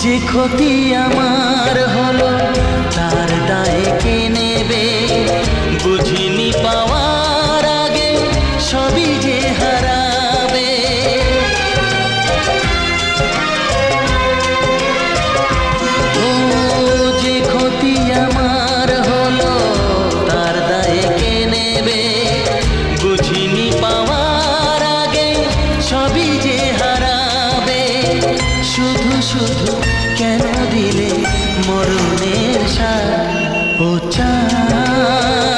যে ক্ষতি আমার হলো তার দায় কে নেবে? বুঝিনি পাওয়ার আগে সবই যে হারাবে। ও যে ক্ষতি আমার হলো তার দায় কে নেবে? বুঝিনি পাওয়ার আগে সবই যে হারাবে। শুধু শুধু কেন দিলে মরণের স্বাদ ও চাঁদ?